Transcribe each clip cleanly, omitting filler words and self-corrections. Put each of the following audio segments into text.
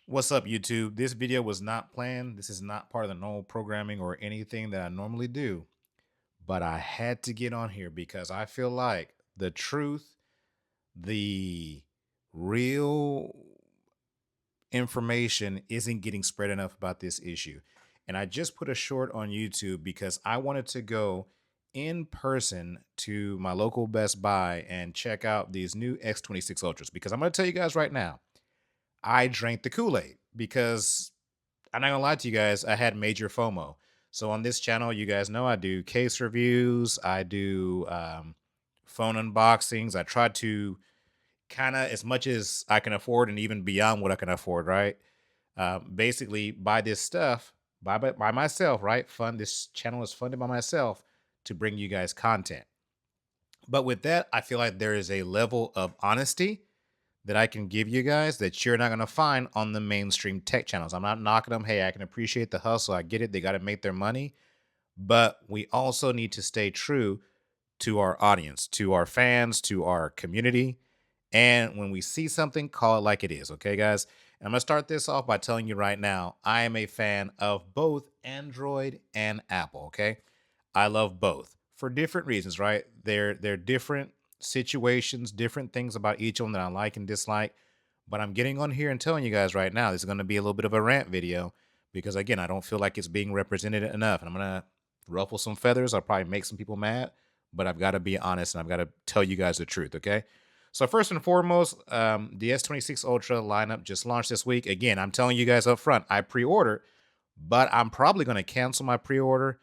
What's up, YouTube? This video was not planned. This is not part of the normal programming or anything that I normally do, but I had to get on here because I feel like the truth, the real information isn't getting spread enough about this issue. And I just put a short on YouTube because I wanted to go in person to my local Best Buy and check out these new S26 Ultras because I'm going to tell you guys right now, I drank the Kool-Aid because I'm not gonna lie to you guys, I had major FOMO. So on this channel, you guys know I do case reviews, I do phone unboxings. I try to kind of as much as I can afford and even beyond what I can afford, right? Basically, buy this stuff by myself, right? Fund this channel is funded by myself to bring you guys content. But with that, I feel like there is a level of honesty that I can give you guys that you're not going to find on the mainstream tech channels. I'm not knocking them. Hey, I can appreciate the hustle. I get it. They got to make their money. But we also need to stay true to our audience, to our fans, to our community. And when we see something, call it like it is. Okay, guys? I'm going to start this off by telling you right now, I am a fan of both Android and Apple. Okay. I love both for different reasons, right? They're different situations, different things about each of them that I like and dislike. But I'm getting on here and telling you guys right now, this is going to be a little bit of a rant video because again, I don't feel like it's being represented enough. And I'm going to ruffle some feathers. I'll probably make some people mad, but I've got to be honest and I've got to tell you guys the truth. Okay. So first and foremost, the S26 Ultra lineup just launched this week. Again, I'm telling you guys up front, I pre-ordered, but I'm probably going to cancel my pre-order.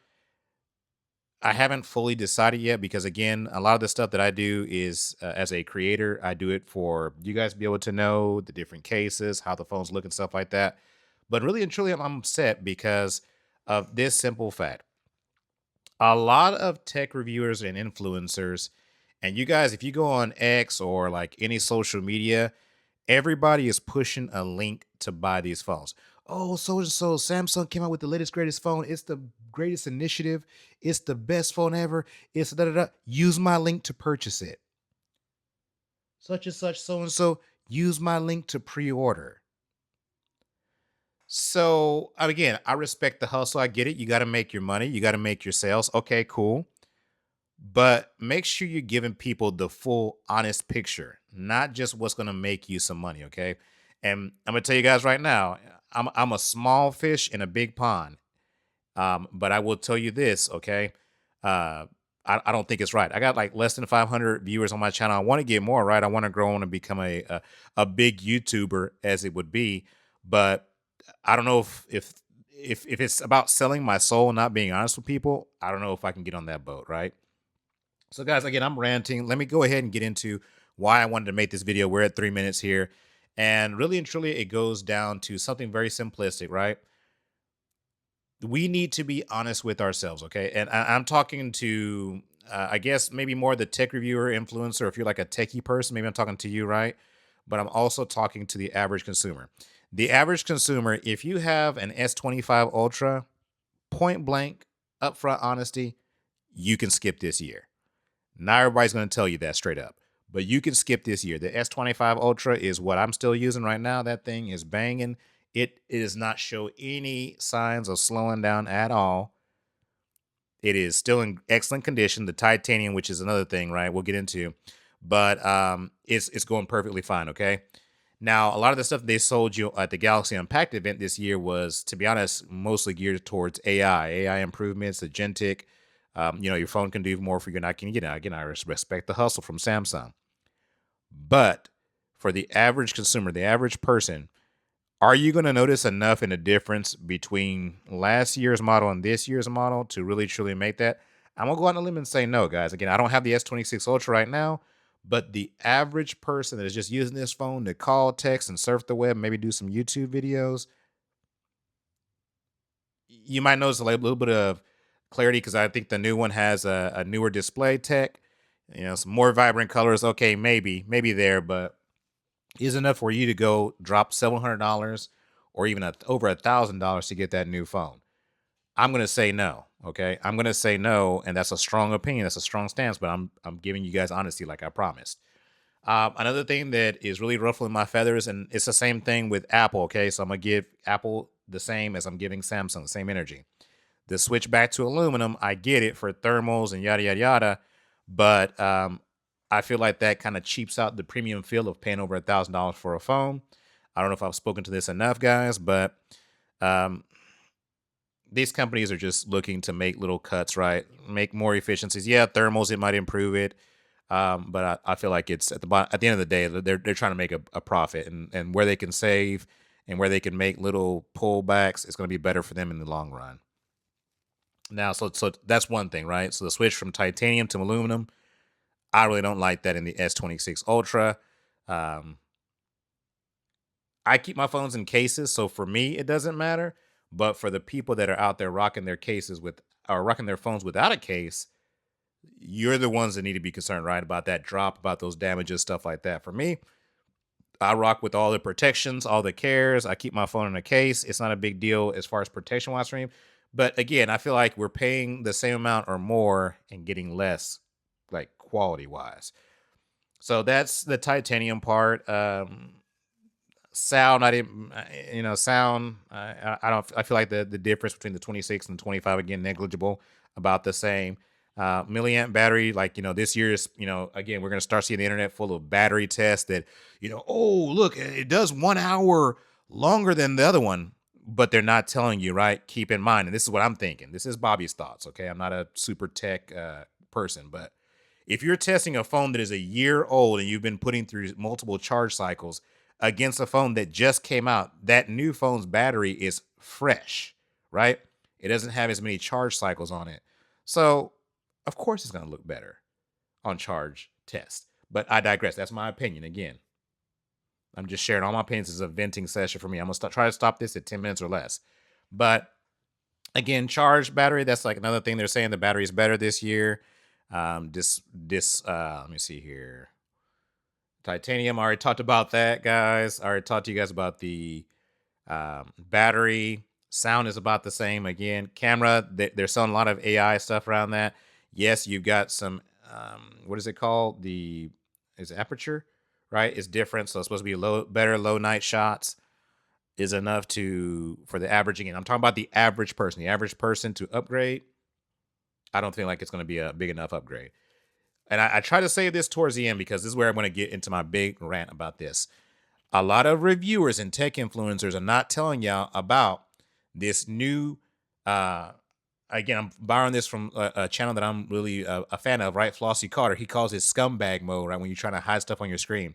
I haven't fully decided yet because again, a lot of the stuff that I do is as a creator, I do it for you guys to be able to know the different cases, how the phones look and stuff like that. But really and truly, I'm upset because of this simple fact. A lot of tech reviewers and influencers, and you guys, if you go on X or like any social media, everybody is pushing a link to buy these phones. Oh, so and so, Samsung came out with the latest, greatest phone. It's the greatest initiative. It's the best phone ever. It's da da da. Use my link to purchase it. Such and such, so and so. Use my link to pre order. So, again, I respect the hustle. I get it. You got to make your money, you got to make your sales. Okay, cool. But make sure you're giving people the full honest picture, not just what's going to make you some money. Okay. And I'm going to tell you guys right now, I'm a small fish in a big pond. But I will tell you this. Okay. Uh, I don't think it's right. I got like less than 500 viewers on my channel. I want to get more, right? I want to grow and become a big YouTuber as it would be. But I don't know if it's about selling my soul and not being honest with people, I don't know if I can get on that boat, right? So, guys, again, I'm ranting. Let me go ahead and get into why I wanted to make this video. We're at 3 minutes here. And really and truly, it goes down to something very simplistic, right? We need to be honest with ourselves, okay? And I'm talking to, I guess, maybe more the tech reviewer, influencer. If you're like a techie person, maybe I'm talking to you, right? But I'm also talking to the average consumer. The average consumer, if you have an S25 Ultra, point blank, upfront honesty, you can skip this year. Not everybody's going to tell you that straight up, but you can skip this year. The S25 Ultra is what I'm still using right now. That thing is banging. It does not show any signs of slowing down at all. It is still in excellent condition. The titanium, which is another thing, right? We'll get into, but it's going perfectly fine. Okay. Now, a lot of the stuff they sold you at the Galaxy Unpacked event this year was, to be honest, mostly geared towards AI improvements, agentic. Your phone can do more for you. And I can, again, I respect the hustle from Samsung. But for the average consumer, the average person, are you going to notice enough in a difference between last year's model and this year's model to really truly make that? I'm going to go on a limb and say no, guys. Again, I don't have the S26 Ultra right now, but the average person that is just using this phone to call, text, and surf the web, maybe do some YouTube videos, you might notice a little bit of clarity because I think the new one has a newer display tech, some more vibrant colors. Okay, maybe there, but is enough for you to go drop $700 or even over $1,000 to get that new phone? I'm gonna say no. Okay, I'm gonna say no, and that's a strong opinion. That's a strong stance, but I'm giving you guys honesty, like I promised. Another thing that is really ruffling my feathers, and it's the same thing with Apple. Okay, so I'm gonna give Apple the same as I'm giving Samsung, the same energy. The switch back to aluminum, I get it for thermals and yada yada yada, but I feel like that kind of cheaps out the premium feel of paying over $1,000 for a phone. I don't know if I've spoken to this enough, guys, but um, these companies are just looking to make little cuts, right? Make more efficiencies. Yeah, thermals, it might improve it. But I feel like it's at the end of the day, they're trying to make a profit, and where they can save and where they can make little pullbacks, it's going to be better for them in the long run. Now, so that's one thing, right? So the switch from titanium to aluminum, I really don't like that in the S26 Ultra. Um, I keep my phones in cases, so for me it doesn't matter. But for the people that are out there rocking their cases with or rocking their phones without a case, you're the ones that need to be concerned, right? About that drop, about those damages, stuff like that. For me, I rock with all the protections, all the cares. I keep my phone in a case. It's not a big deal as far as protection wise for me. But again, I feel like we're paying the same amount or more and getting less, like quality wise. So that's the titanium part. Sound, I didn't, sound. I don't. I feel like the difference between the 26 and 25 again negligible, about the same. Milliamp battery, like this year's, again we're gonna start seeing the internet full of battery tests that, oh look, it does 1 hour longer than the other one, but they're not telling you, right? Keep in mind, and this is what I'm thinking. This is Bobby's thoughts. Okay, I'm not a super tech person, but if you're testing a phone that is a year old and you've been putting through multiple charge cycles against a phone that just came out, that new phone's battery is fresh, right? It doesn't have as many charge cycles on it. So, of course, it's going to look better on charge test. But I digress. That's my opinion. Again, I'm just sharing all my opinions. This is a venting session for me. I'm going to try to stop this at 10 minutes or less. But again, charged battery, that's like another thing they're saying the battery is better this year. Let me see here. Titanium, I already talked about that, guys. I already talked to you guys about the battery. Sound is about the same. Again, camera, they're selling a lot of AI stuff around that. Yes, you've got some, what is it called? Is aperture, right? It's different. So it's supposed to be better low night shots is enough for the averaging. And I'm talking about the average person. The average person to upgrade, I don't think like it's going to be a big enough upgrade. And I try to say this towards the end because this is where I'm going to get into my big rant about this. A lot of reviewers and tech influencers are not telling y'all about this new. Again, I'm borrowing this from a channel that I'm really a fan of, right? Flossie Carter. He calls it scumbag mode, right? When you're trying to hide stuff on your screen.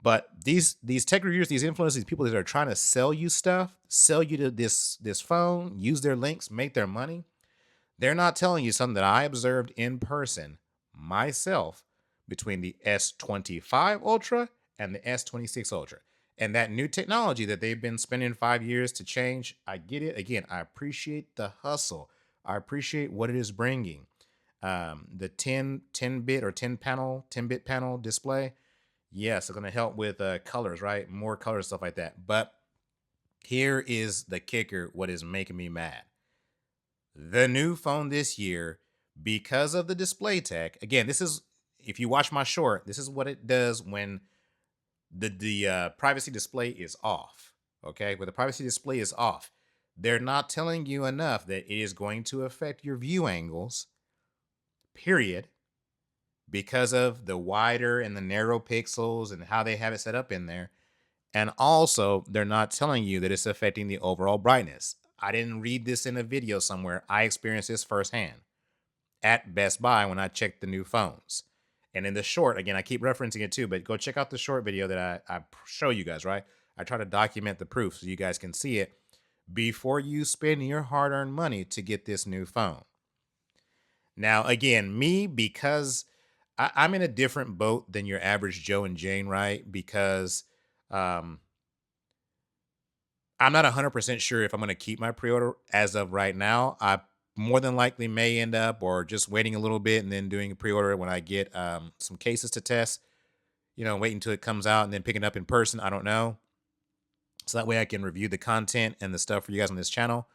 But these tech reviewers, these influencers, these people that are trying to sell you stuff, sell you to this phone, use their links, make their money. They're not telling you something that I observed in person myself between the S25 Ultra and the S26 Ultra. And that new technology that they've been spending 5 years to change, I get it. Again, I appreciate the hustle. I appreciate what it is bringing. The 10 bit or 10 bit panel display, yes, it's going to help with colors, right? More colors, stuff like that. But here is the kicker, what is making me mad. The new phone this year, because of the display tech, again, this is, if you watch my short, this is what it does when the privacy display is off. Okay, when the privacy display is off, they're not telling you enough that it is going to affect your view angles, period, because of the wider and the narrow pixels and how they have it set up in there. And also, they're not telling you that it's affecting the overall brightness. I didn't read this in a video somewhere. I experienced this firsthand at Best Buy when I checked the new phones. And in the short, again, I keep referencing it too, but go check out the short video that I show you guys, right? I try to document the proof so you guys can see it before you spend your hard-earned money to get this new phone. Now, again, me, because I'm in a different boat than your average Joe and Jane, right? Because um, I'm not 100% sure if I'm going to keep my pre-order as of right now. I more than likely may end up or just waiting a little bit and then doing a pre-order when I get some cases to test, waiting until it comes out and then picking it up in person. I don't know. So that way I can review the content and the stuff for you guys on this channel.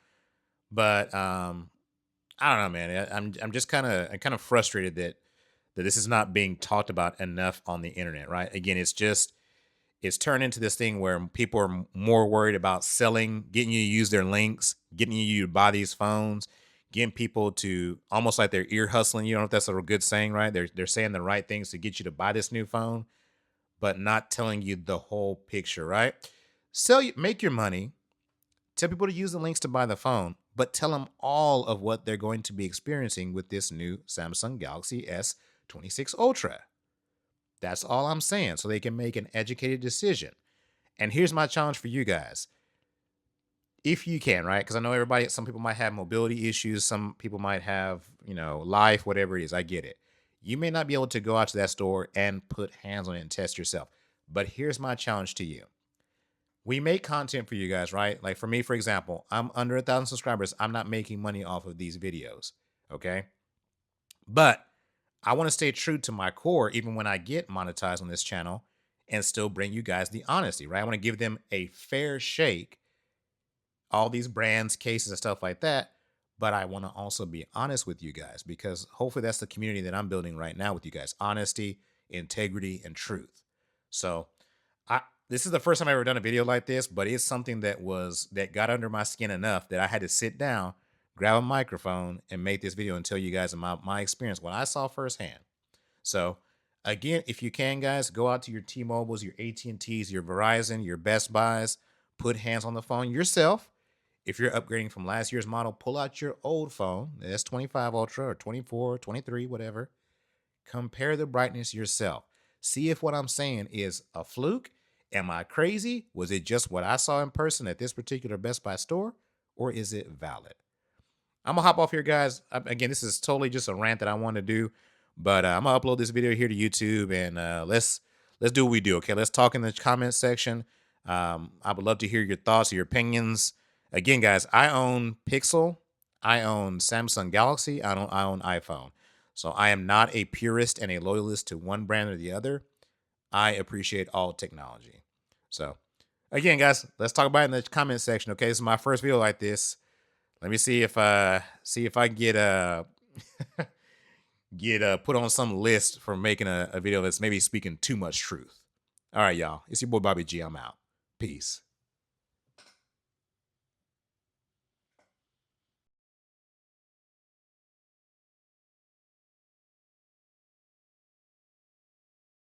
But I don't know, man. I'm just kind of frustrated that that this is not being talked about enough on the internet, right? Again, it's turned into this thing where people are more worried about selling, getting you to use their links, getting you to buy these phones, getting people to almost like they're ear hustling. You don't know if that's a good saying, right? They're saying the right things to get you to buy this new phone, but not telling you the whole picture, right? Make your money, tell people to use the links to buy the phone, but tell them all of what they're going to be experiencing with this new Samsung Galaxy S26 Ultra. That's all I'm saying, so they can make an educated decision. And here's my challenge for you guys. If you can, right? Because I know some people might have mobility issues, some people might have, life, whatever it is. I get it. You may not be able to go out to that store and put hands on it and test yourself. But here's my challenge to you. We make content for you guys, right? Like for me, for example, I'm under 1,000 subscribers. I'm not making money off of these videos. Okay. But I want to stay true to my core, even when I get monetized on this channel, and still bring you guys the honesty, right? I want to give them a fair shake, all these brands, cases, and stuff like that. But I want to also be honest with you guys, because hopefully that's the community that I'm building right now with you guys: honesty, integrity, and truth. So I this is the first time I've ever done a video like this, but it's something that got under my skin enough that I had to sit down, grab a microphone, and make this video and tell you guys about my experience, what I saw firsthand. So again, if you can, guys, go out to your T-Mobiles, your AT&Ts, your Verizon, your Best Buys, put hands on the phone yourself. If you're upgrading from last year's model, pull out your old phone, the S25 Ultra or 24, 23, whatever. Compare the brightness yourself. See if what I'm saying is a fluke. Am I crazy? Was it just what I saw in person at this particular Best Buy store? Or is it valid? I'm gonna hop off here, guys. Again, this is totally just a rant that I want to do, but I'm gonna upload this video here to YouTube, and let's do what we do. Okay, let's talk in the comment section. I would love to hear your thoughts, your opinions. Again, guys, I own Pixel, I own Samsung Galaxy, I own iPhone. So I am not a purist and a loyalist to one brand or the other. I appreciate all technology. So again, guys, let's talk about it in the comment section. Okay, this is my first video like this. Let me see if I can get put on some list for making a video that's maybe speaking too much truth. All right, y'all. It's your boy Bobby G. I'm out. Peace.